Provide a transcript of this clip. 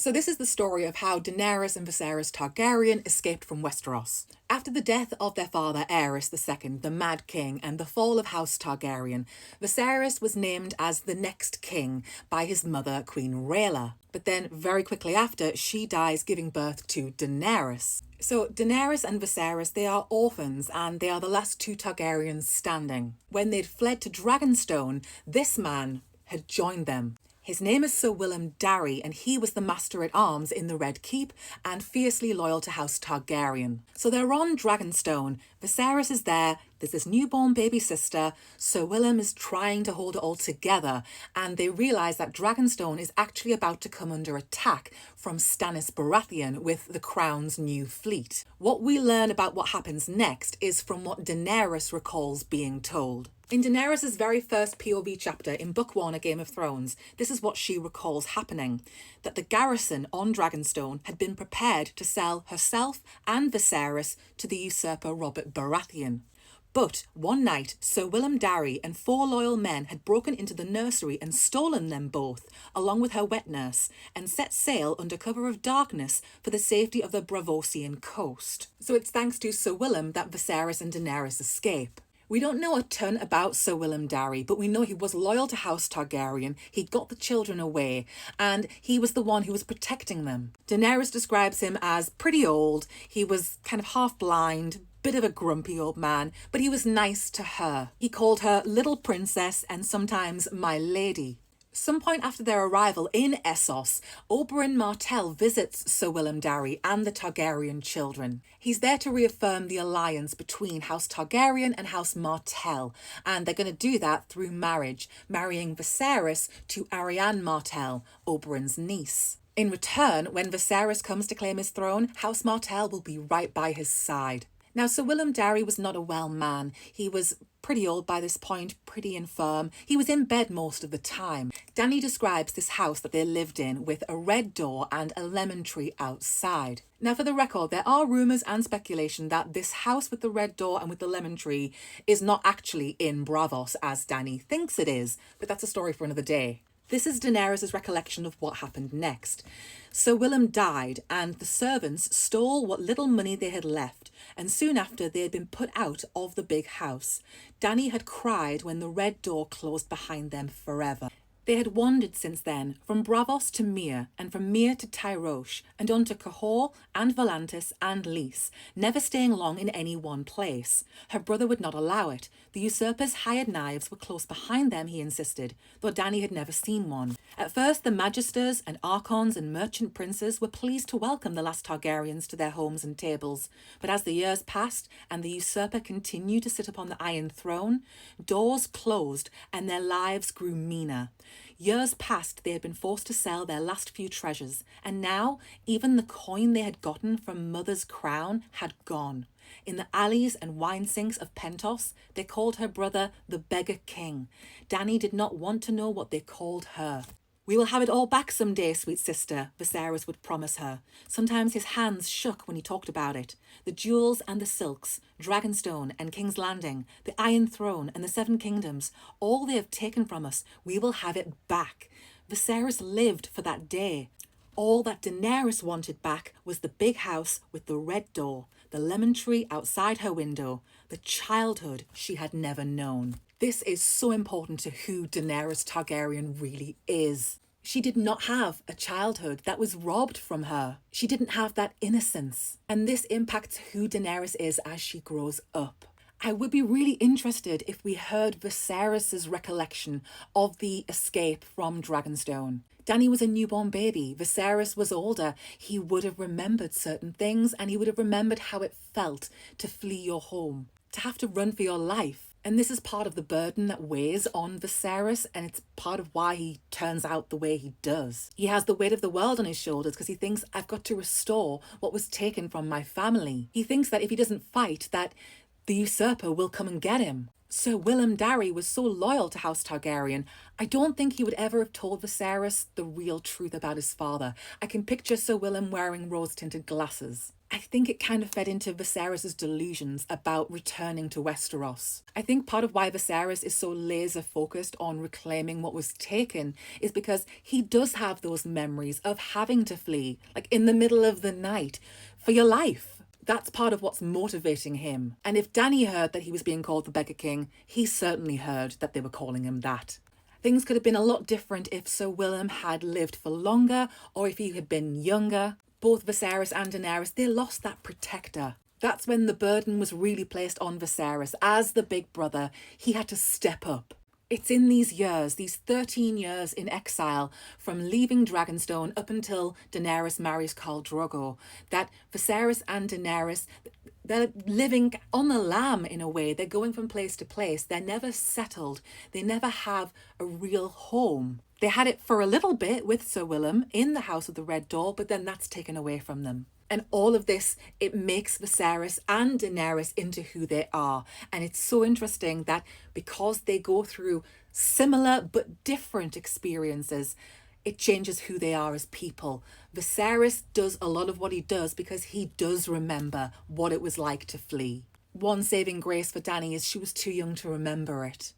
So this is the story of how Daenerys and Viserys Targaryen escaped from Westeros. After the death of their father Aerys II, the Mad King, and the fall of House Targaryen, Viserys was named as the next king by his mother, Queen Rhaella. But then, very quickly after, she dies giving birth to Daenerys. So Daenerys and Viserys, they are orphans and they are the last two Targaryens standing. When they'd fled to Dragonstone, this man had joined them. His name is Sir Willem Darry, and he was the Master-at-Arms in the Red Keep and fiercely loyal to House Targaryen. So they're on Dragonstone, Viserys is there, there's this newborn baby sister, Sir Willem is trying to hold it all together, and they realise that Dragonstone is actually about to come under attack from Stannis Baratheon with the Crown's new fleet. What we learn about what happens next is from what Daenerys recalls being told. In Daenerys' very first POV chapter in Book 1 of Game of Thrones, this is what she recalls happening, that the garrison on Dragonstone had been prepared to sell herself and Viserys to the usurper Robert Baratheon. But one night, Sir Willem Darry and 4 loyal men had broken into the nursery and stolen them both, along with her wet nurse, and set sail under cover of darkness for the safety of the Bravosian coast. So it's thanks to Sir Willem that Viserys and Daenerys escape. We don't know a ton about Sir Willem Darry, but we know he was loyal to House Targaryen, he got the children away, and he was the one who was protecting them. Daenerys describes him as pretty old, he was kind of half blind, bit of a grumpy old man, but he was nice to her. He called her little princess and sometimes my lady. Some point after their arrival in Essos, Oberyn Martell visits Sir Willem Darry and the Targaryen children. He's there to reaffirm the alliance between House Targaryen and House Martell, and they're going to do that through marriage, marrying Viserys to Arianne Martell, Oberyn's niece. In return, when Viserys comes to claim his throne, House Martell will be right by his side. Now, Sir Willem Darry was not a well man. He was pretty old by this point, pretty infirm. He was in bed most of the time. Dany describes this house that they lived in with a red door and a lemon tree outside. Now, for the record, there are rumours and speculation that this house with the red door and with the lemon tree is not actually in Braavos as Dany thinks it is, but that's a story for another day. This is Daenerys' recollection of what happened next. Sir Willem died, and the servants stole what little money they had left, and soon after they had been put out of the big house. Dany had cried when the red door closed behind them forever. They had wandered since then, from Braavos to Myr, and from Myr to Tyrosh, and on to Cahor and Volantis and Lys, never staying long in any one place. Her brother would not allow it. The usurper's hired knives were close behind them, he insisted, though Dany had never seen one. At first, the Magisters and Archons and merchant princes were pleased to welcome the last Targaryens to their homes and tables, but as the years passed and the usurper continued to sit upon the Iron Throne, doors closed and their lives grew meaner. Years passed, they had been forced to sell their last few treasures, and now even the coin they had gotten from Mother's crown had gone. In the alleys and wine sinks of Pentos, they called her brother the Beggar King. Dany did not want to know what they called her. "We will have it all back some day, sweet sister," Viserys would promise her. Sometimes his hands shook when he talked about it. The jewels and the silks, Dragonstone and King's Landing, the Iron Throne and the Seven Kingdoms, all they have taken from us, we will have it back. Viserys lived for that day. All that Daenerys wanted back was the big house with the red door, the lemon tree outside her window, the childhood she had never known. This is so important to who Daenerys Targaryen really is. She did not have a childhood that was robbed from her. She didn't have that innocence. And this impacts who Daenerys is as she grows up. I would be really interested if we heard Viserys' recollection of the escape from Dragonstone. Dany was a newborn baby. Viserys was older. He would have remembered certain things, and he would have remembered how it felt to flee your home, to have to run for your life. And this is part of the burden that weighs on Viserys, and it's part of why he turns out the way he does. He has the weight of the world on his shoulders because he thinks, I've got to restore what was taken from my family. He thinks that if he doesn't fight, that the usurper will come and get him. Sir Willem Darry was so loyal to House Targaryen, I don't think he would ever have told Viserys the real truth about his father. I can picture Sir Willem wearing rose-tinted glasses. I think it kind of fed into Viserys' delusions about returning to Westeros. I think part of why Viserys is so laser focused on reclaiming what was taken is because he does have those memories of having to flee, like in the middle of the night, for your life. That's part of what's motivating him. And if Dany heard that he was being called the Beggar King, he certainly heard that they were calling him that. Things could have been a lot different if Sir Willem had lived for longer or if he had been younger. Both Viserys and Daenerys, they lost that protector. That's when the burden was really placed on Viserys. As the big brother, he had to step up. It's in these years, these 13 years in exile, from leaving Dragonstone up until Daenerys marries Khal Drogo, that Viserys and Daenerys, they're living on the lam in a way. They're going from place to place. They're never settled. They never have a real home. They had it for a little bit with Sir Willem in the House of the Red Door, but then that's taken away from them. And all of this, it makes Viserys and Daenerys into who they are. And it's so interesting that because they go through similar but different experiences, it changes who they are as people. Viserys does a lot of what he does because he does remember what it was like to flee. One saving grace for Dany is she was too young to remember it.